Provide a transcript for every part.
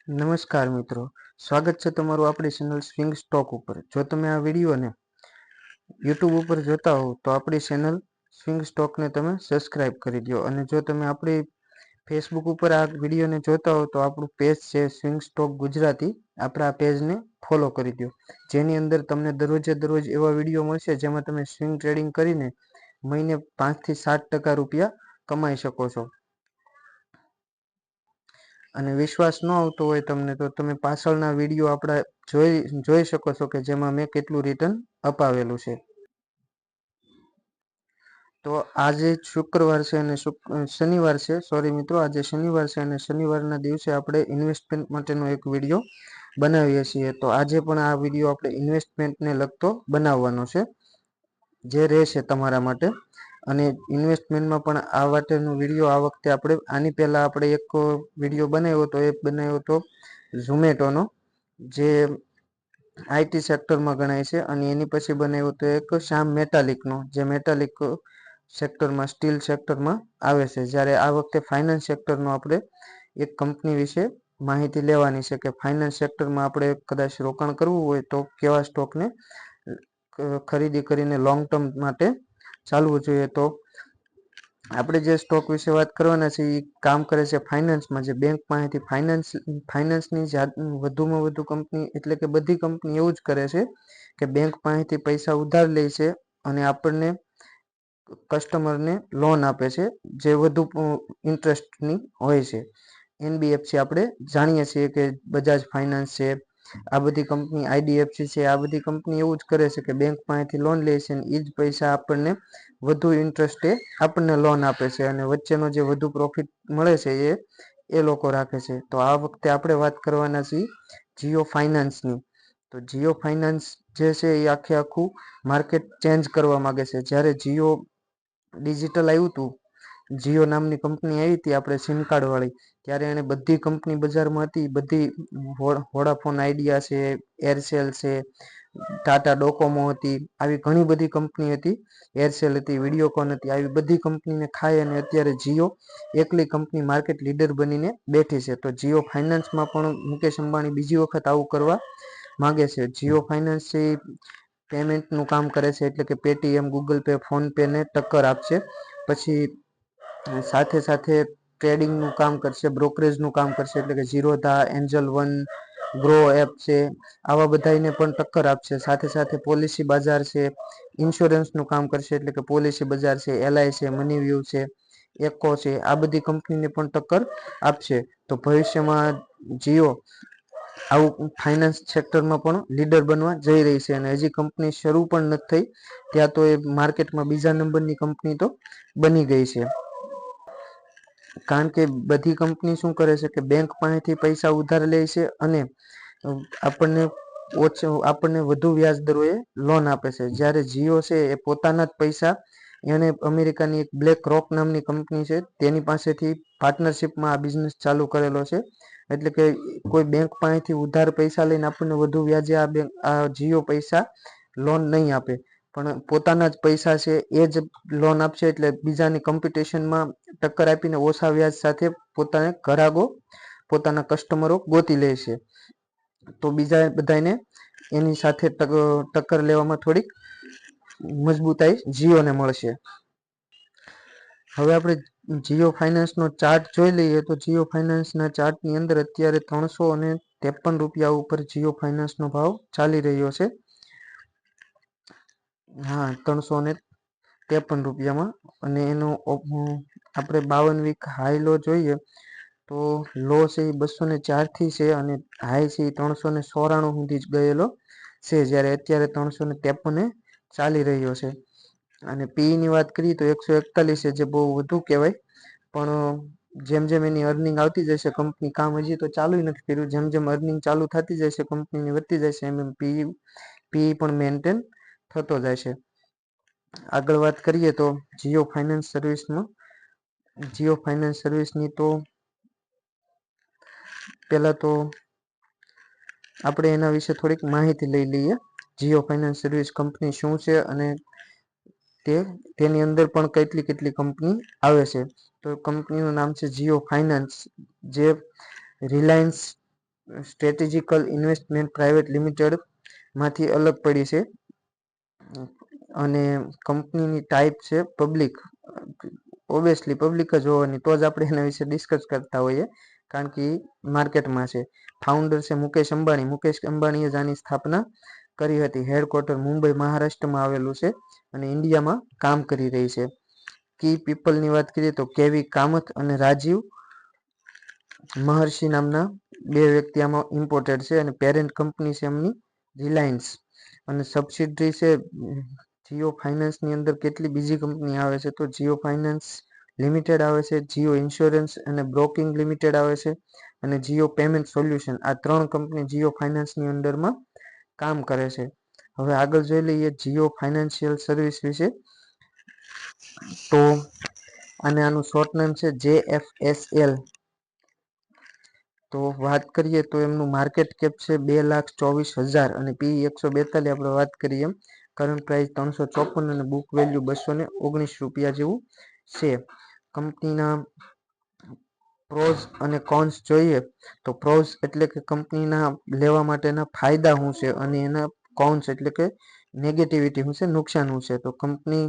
નમસ્કાર મિત્રો, સ્વાગત છે તમારું આપણી ચેનલ સ્વિંગ સ્ટોક ઉપર। જો તમે આ વિડીયોને યુટ્યુબ ઉપર જોતા હો તો આપણી ચેનલ સ્વિંગ સ્ટોકને તમે સબસ્ક્રાઇબ કરી દો, અને જો તમે આપણી ફેસબુક ઉપર આ વિડીયોને જોતા હો તો આપણું પેજ છે સ્વિંગ સ્ટોક ગુજરાતી, આપણે આ પેજને ફોલો કરી દો, જેની અંદર તમને દરરોજે દરરોજ એવા વિડીયો મળશે જેમાં તમે સ્વિંગ ટ્રેડિંગ કરીને મહિને 5 થી 7% રૂપિયા કમાઈ શકો છો। અને વિશ્વાસ ન આવતો હોય તમને તો તમે પાછળના વિડીયો આપણા જોઈ શકો છો કે જેમાં મેં કેટલું રિટર્ન અપાવેલું છે। તો આજે શુક્રવાર છે અને શનિવાર છે, સોરી મિત્રો, આજે શનિવાર છે અને શનિવારના દિવસે આપણે ઇન્વેસ્ટમેન્ટ માટેનો એક વિડીયો બનાવીએ છીએ। તો આજે પણ આ વિડીયો આપણે ઇન્વેસ્ટમેન્ટને લગતો બનાવવાનો છે, જે રહેશે તમારા માટે। અને ઇન્વેસ્ટમેન્ટમાં પણ આ માટેનો વિડીયો આ વખતે આપણે આની પહેલા આપણે એક વિડીયો બનાવ્યો હતો ઝોમેટોનો, જે આઈટી સેક્ટરમાં ગણાય છે, અને એની પછી બનાવ્યો હતો એક શ્યામ મેટાલિકનો, જે મેટાલિક સેક્ટરમાં સ્ટીલ સેક્ટરમાં આવે છે। જ્યારે આ વખતે ફાઇનાન્સ સેક્ટરનો આપણે એક કંપની વિશે માહિતી લેવાની છે કે ફાઇનાન્સ સેક્ટરમાં આપણે કદાચ રોકાણ કરવું હોય તો કેવા સ્ટોકને ખરીદી કરીને લોંગ ટર્મ માટે ચાલવું જોઈએ। તો આપણે જે સ્ટોક વિશે વાત કરવાના છે એ કામ કરે છે ફાઇનાન્સમાં, જે બેંક પાસેથી ફાઇનાન્સની વધુમાં વધુ કંપની, એટલે કે બધી કંપની એવું જ કરે છે કે બેંક પાસેથી પૈસા ઉધાર લે છે અને આપણને કસ્ટમરને લોન આપે છે જે વધુ ઇન્ટરેસ્ટની હોય છે। એનબીએફસી આપણે જાણીએ છીએ કે બજાજ ફાઇનાન્સ છે, આ બધી કંપની, આઈડીએફસી છે, આ બધી કંપની એવું જ કરે છે કે બેંક પાસેથી લોન લે છે અને એ જ પૈસા આપણને વધુ ઇન્ટરેસ્ટે આપણને લોન આપે છે, અને વચ્ચેનો જે વધુ પ્રોફિટ મળે છે એ લોકો રાખે છે। તો આ વખતે આપણે વાત કરવાના છીએ જીઓ ફાઇનાન્સની। તો જીઓ ફાઇનાન્સ જે છે એ આખું માર્કેટ ચેન્જ કરવા માંગે છે। જ્યારે જીઓ ડિજિટલ આવ્યું હતું, જીઓ નામની કંપની આવી હતી આપણે સિમ કાર્ડ વાળી, ત્યારે એને બધી કંપની બજારમાં હતી, બધી વોડાફોન આઈડિયા છે, એરસેલ છે, ટાટા ડોકોમો હતી, આવી ઘણી બધી કંપની હતી, એરસેલ હતી, વિડીયોકોન હતી, આવી બધી કંપનીને ખાઈ અને અત્યારે જીઓ એકલી કંપની માર્કેટ લીડર બનીને બેઠી છે। તો જીઓ ફાઇનાન્સમાં પણ મુકેશ અંબાણી બીજી વખત આવું કરવા માંગે છે। જીઓ ફાઇનાન્સ છે પેમેન્ટનું કામ કરે છે, એટલે કે Paytm, Google pay, phone pay ને ટક્કર આપશે। પછી સાથે સાથે ટ્રેડિંગનું કામ કરશે, બ્રોકરેજનું કામ કરશે, એટલે કે ઝીરોધા, એન્જલ વન, ગ્રો એપ છે, આવા બધાને પણ ટક્કર આપશે। સાથે સાથે પોલિસી બજાર છે, ઇન્સ્યોરન્સનું કામ કરશે, એટલે કે પોલિસી બજાર છે, એલઆઈ છે, મનીવ્યુ છે, એકો છે, આ બધી કંપનીને પણ ટક્કર આપશે। તો ભવિષ્યમાં જીઓ આવું ફાઇનાન્સ સેક્ટરમાં પણ લીડર બનવા જઈ રહી છે, અને હજી કંપની શરૂ પણ નથી થઈ, ત્યાં તો એ માર્કેટમાં બીજા નંબરની કંપની તો બની ગઈ છે। કારણ કે બધી કંપની શું કરે છે કે બેંક પાસેથી પૈસા ઉધાર લે છે અને આપણને વધુ વ્યાજ દરોએ લોન આપે છે। જ્યારે જીઓ છે એ પોતાના જ પૈસા, એને અમેરિકાની એક બ્લેક રોક નામની કંપની છે તેની પાસેથી પાર્ટનરશિપમાં આ બિઝનેસ ચાલુ કરેલો છે। એટલે કે કોઈ બેંક પાસેથી ઉધાર પૈસા લઈને આપણને વધુ વ્યાજે આ જીઓ પૈસા લોન નહીં આપે, પણ પોતાના જ પૈસા છે એ જ લોન આપશે। એટલે બીજાની કોમ્પિટિશનમાં ટક્કર આપીને ઓછા વ્યાજ સાથે પોતાને ગ્રાહકો, પોતાના કસ્ટમરો ગોતી લે છે। તો બીજા બધાને એની સાથે ટક્કર લેવામાં થોડીક મજબૂતાઈ જીઓને મળશે। હવે આપણે જીઓ ફાઇનાન્સનો ચાર્ટ જોઈ લઈએ તો જીઓ ફાઇનાન્સના ચાર્ટની અંદર અત્યારે 353 રૂપિયા ઉપર જીઓ ફાઇનાન્સનો ભાવ ચાલી રહ્યો છે। હા, 353 રૂપિયામાં, અને એનો આપણે 52 વીક હાઈ લો જોઈએ તો લો છે એ 204 થી છે અને હાઈ છે એ 394 સુધી જ ગયેલો છે, જ્યારે અત્યારે 353 ચાલી રહ્યો છે। અને પી ની વાત કરીએ તો 141 છે, જે બહુ વધુ કહેવાય, પણ જેમ જેમ એની અર્નિંગ આવતી જશે, કંપની કામ હજી તો ચાલુ નથી કર્યું, જેમ જેમ અર્નિંગ ચાલુ થતી જશે, કંપનીની વધતી જશે, એમ એમ પી પણ મેન્ટેન થતો જાય છે। આગળ વાત કરીએ તો જીઓ ફાઇનાન્સ સર્વિસની તો પહેલા તો આપણે એના વિશે થોડીક માહિતી લઈ લઈએ। જીઓ ફાઇનાન્સ સર્વિસ કંપની શું છે અને તેની અંદર પણ કેટલી કંપની આવે છે। તો કંપનીનું નામ છે જીઓ ફાઇનાન્સ, જે રિલાયન્સ સ્ટ્રેટેજિકલ ઇન્વેસ્ટમેન્ટ પ્રાઇવેટ લિમિટેડ માંથી અલગ પડી છે અને કંપનીની ટાઈપ છે પબ્લિક. ઓબ્વિયસલી પબ્લિક જ હોવાની, તો જ આપણે એના વિશે ડિસ્કસ કરતા હોઈએ, કારણ કે માર્કેટમાં છે. ફાઉન્ડર છે મુકેશ અંબાણી. મુકેશ અંબાણીએ જ આની સ્થાપના કરી હતી. હેડક્વાર્ટર મુંબઈ મહારાષ્ટ્રમાં આવેલું છે અને ઇન્ડિયામાં કામ કરી રહી છે. કી પીપલની વાત કરીએ તો કેવી કામત અને રાજીવ મહર્ષિ નામના બે વ્યક્તિ આમાં ઇમ્પોર્ટેડ છે અને પેરેન્ટ કંપની છે એમની રિલાયન્સ અને સબસિડરી છે જીઓ ફાઇનાન્સની અંદર. કેટલી બીજી કંપની આવે છે તો જીઓ ફાઇનાન્સ લિમિટેડ આવે છે, જીઓ ઇન્સ્યોરન્સ અને બ્રોકિંગ લિમિટેડ આવે છે અને જીઓ પેમેન્ટ સોલ્યુશન. આ ત્રણ કંપની જીઓ ફાઇનાન્સની અંડરમાં કામ કરે છે. હવે આગળ જોઈ લઈએ જીઓ ફાઇનાન્શિયલ સર્વિસ વિશે. તો આનું શોર્ટ નામ છે JFSL. તો વાત કરીએ તો એમનું માર્કેટ કેપ છે 2,24,000 અને PE 142. આપણે વાત કરીએ એમ કરંટ પ્રાઇસ 354 અને બુક વેલ્યુ 219 રૂપિયા જેવું છે. કંપનીના પ્રોઝ અને કોન્સ જોઈએ તો પ્રોઝ એટલે કે કંપનીના લેવા માટેના ફાયદા શું છે અને એના કોન્સ એટલે કે નેગેટિવિટી શું છે, નુકસાન શું છે. તો કંપની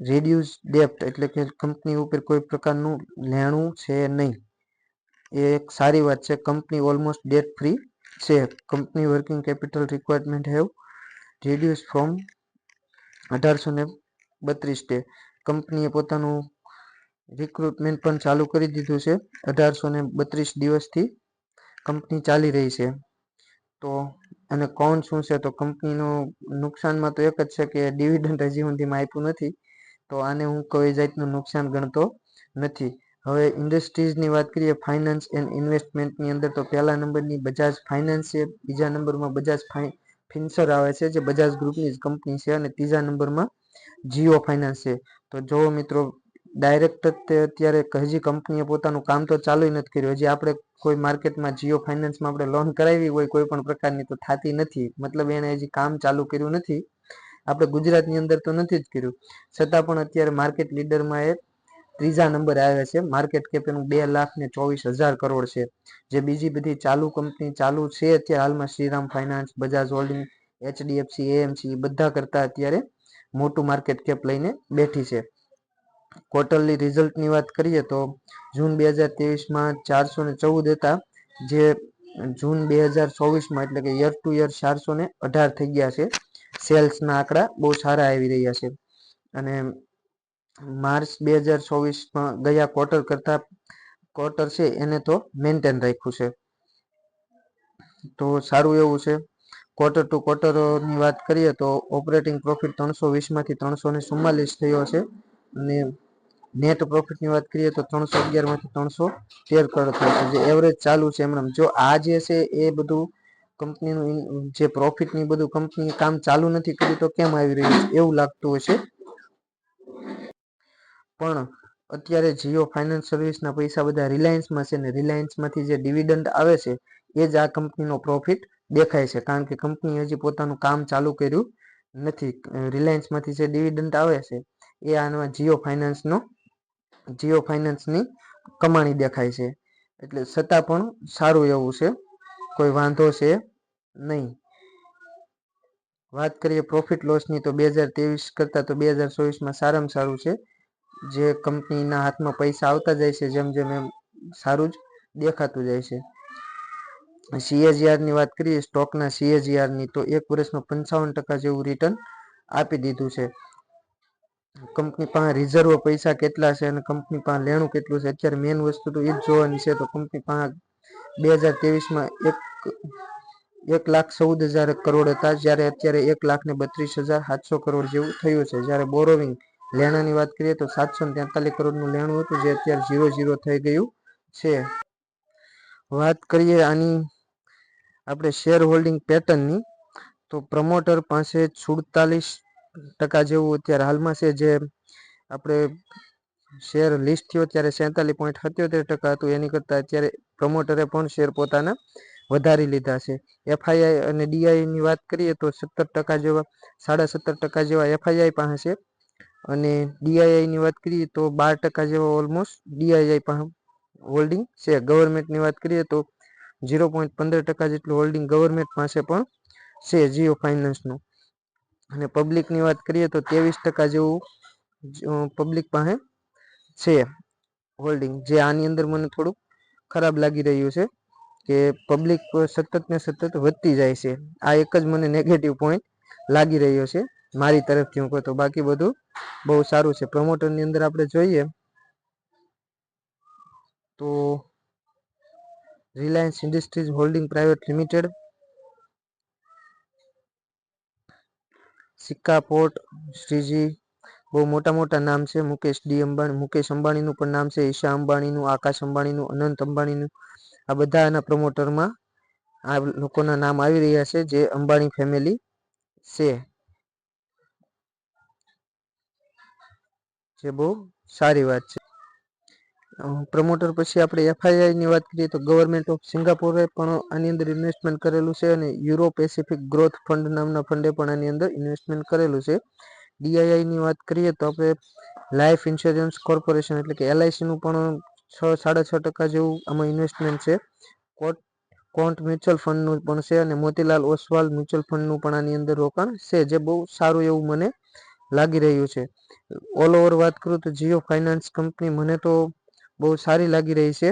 રિડ્યુસ ડેપ્ટ એટલે કે કંપની ઉપર કોઈ પ્રકારનું લેણું છે નહીં, એ એક સારી વાત છે. કંપની ઓલમોસ્ટ ડેટ ફ્રી છે. Company working capital requirement have reduce from 1832 day. કંપનીએ પોતાનું રિક્રુટમેન્ટ પણ ચાલુ કરી દીધું છે. 1832 દિવસથી કંપની ચાલી રહી છે. તો અને કોણ શું છે તો કંપનીનું નુકસાનમાં તો એક જ છે કે ડિવિડન્ડ હજી સુધીમાં આપ્યું નથી, તો આને હું કોઈ જાતનું નુકસાન ગણતો નથી. હવે ઇન્ડસ્ટ્રીઝની વાત કરીએ ફાઇનાન્સ એન્ડ ઇન્વેસ્ટમેન્ટની અંદર તો પહેલા નંબરની બજાજ ફાઇનાન્સ છે, બીજા નંબરમાં બજાજ ફિન્સર આવે છે જે બજાજ ગ્રુપની જ કંપની છે અને ત્રીજા નંબરમાં જીઓ ફાઇનાન્સ છે. તો જો મિત્રો ડાયરેક્ટ અત્યારે હજી કંપનીએ પોતાનું કામ તો ચાલુ નથી કર્યું. હજી આપણે કોઈ માર્કેટમાં જીઓ ફાઇનાન્સમાં આપણે લોન કરાવી હોય કોઈ પણ પ્રકારની તો થતી નથી, મતલબ એને હજી કામ ચાલુ કર્યું નથી. આપણે ગુજરાતની અંદર તો નથી જ કર્યું, છતાં પણ અત્યારે માર્કેટ લીડરમાં એ ત્રીજા નંબરે આવે છે. માર્કેટ કેપ એનું 2,24,000 કરોડ છે. જે બીજી બધી ચાલુ કંપની ચાલુ છે અત્યારે હાલમાં Shriram finance, Bajaj holding, HDFC, AMC બધા કરતા અત્યારે મોટું માર્કેટ કેપ લઈને બેઠી છે. ક્વાર્ટરલી રિઝલ્ટની વાત કરીએ તો જૂન 2023માં 414 હતા, જે જૂન 2024માં એટલે કે યર ટુ યર 418 થઈ ગયા છે. સેલ્સના આંકડા બહુ સારા આવી રહ્યા છે અને માર્ચ 2024માં ગયા ક્વાર્ટર કરતા ક્વાર્ટર છે એને તો મેન્ટેન રાખ્યું છે, તો સારું એવું છે. ક્વાર્ટર ટુ ક્વાર્ટરની વાત કરીએ તો ઓપરેટિંગ પ્રોફિટ 320 માંથી 344 થયો છે અને નેટ પ્રોફિટની વાત કરીએ તો 311 માંથી 313 કરોડ થયો છે, જે એવરેજ ચાલુ છે એમણે. જો આ જે છે એ બધું કંપનીનું જે પ્રોફિટની બધું કંપની કામ ચાલુ નથી કર્યું તો કેમ આવી રહ્યું છે એવું લાગતું હશે. પણ અત્યારે જીઓ ફાઇનાન્સ સર્વિસના પૈસા બધા રિલાયન્સમાં છે ને રિલાયન્સમાંથી જે ડિવિડન્ડ આવે છે એ જ આ કંપનીનો પ્રોફિટ દેખાય છે, કારણ કે કંપની હજી પોતાનું કામ ચાલુ કર્યું નથી. રિલાયન્સમાંથી જે ડિવિડન્ડ આવે છે એ આમાં જીઓ ફાઇનાન્સની કમાણી દેખાય છે. એટલે છતાં પણ સારું એવું છે, કોઈ વાંધો છે નહીં. વાત કરીએ પ્રોફિટ લોસની તો 2023 કરતાં તો 2024માં સારામાં સારું છે. જે કંપનીના હાથમાં પૈસા આવતા જાય છે જેમ જેમ એમ સારું જ દેખાતું જાય છે. CAGRની વાત કરીએ સ્ટોકના CAGRની તો એક વર્ષમાં 55% જેવું રિટર્ન આપી દીધું છે. કંપની પાસે રિઝર્વ પૈસા કેટલા છે અને કંપની પાસે લેણું કેટલું છે અત્યારે મેઇન વસ્તુ તો એ જ જોવાની છે. તો કંપની પાસે 2023માં 1,14,000 કરોડ હતા, જ્યારે અત્યારે 1,32,700 કરોડ જેવું થયું છે. જ્યારે બોરોવિંગ લેણાની વાત કરીએ તો 743 કરોડનું લેણું હતું, જે અત્યારે 0 થઈ ગયું છે. વાત કરીએ આની આપણે શેર હોલ્ડિંગ પેટર્નની તો પ્રમોટર પાસે 47% જેવું અત્યારે હાલમાં છે. જે આપણે શેર લિસ્ટ થયો ત્યારે 47.77% હતું, એની કરતાં અત્યારે પ્રમોટરે પણ શેર પોતાના વધારી લીધા છે. FII અને DIની વાત કરીએ તો 17% જેવા 17.5% જેવા FII પાસે છે અને DIની વાત કરીએ તો 12% જેવા ઓલમોસ્ટ DII પાસે હોલ્ડિંગ છે. ગવર્મેન્ટની વાત કરીએ તો 0.15% જેટલું હોલ્ડિંગ ગવર્મેન્ટ પાસે પણ છે જીઓ ફાઇનાન્સનું. અને પબ્લિકની વાત કરીએ તો 23% જેવું પબ્લિક પાસે છે હોલ્ડિંગ, જે આની અંદર મને થોડુંક ખરાબ લાગી રહ્યું છે કે પબ્લિક સતત ને સતત વધતી જાય છે. આ એક જ મને નેગેટિવ પોઈન્ટ લાગી રહ્યો છે મારી તરફથી હું કહું તો. બાકી બધું બહુ સારું છે. પ્રમોટરની અંદર આપણે જોઈએ તો Reliance industries holding private limited, સિક્કા પોર્ટ, શ્રીજી, બહુ મોટા મોટા નામ છે. મુકેશ અંબાણીનું પણ નામ છે, ઈશા અંબાણીનું, આકાશ અંબાણીનું, અનંત અંબાણીનું. આ બધાના પ્રમોટરમાં આ લોકોના નામ આવી રહ્યા છે જે અંબાણી ફેમિલી છે, જે બહુ સારી વાત છે. પ્રમોટર પછી આપણે એફઆઈઆઈ ની વાત કરીએ તો ગવર્મેન્ટ ઓફ સિંગાપોરે પણ આની અંદર ઇન્વેસ્ટમેન્ટ કરેલું છે અને યુરો પેસિફિક ગ્રોથ ફંડ નામના ફંડે પણ આની અંદર ઇન્વેસ્ટમેન્ટ કરેલું છે. ડીઆઈઆઈ ની વાત કરીએ તો આપણે લાઈફ ઇન્સ્યોરન્સ કોર્પોરેશન એટલે કે એલઆઈસી નું પણ 6.5% જેવું આમાં ઇન્વેસ્ટમેન્ટ છે. કોન્ટ મ્યુચ્યુઅલ ફંડનું પણ છે અને મોતીલાલ ઓસવાલ મ્યુચ્યુઅલ ફંડનું પણ આની અંદર રોકાણ છે, જે બહુ સારું એવું મને લાગી રહ્યું છે. ઓલ ઓવર વાત કરું તો જીઓ ફાઇનાન્સ કંપની મને તો બહુ સારી લાગી રહી છે.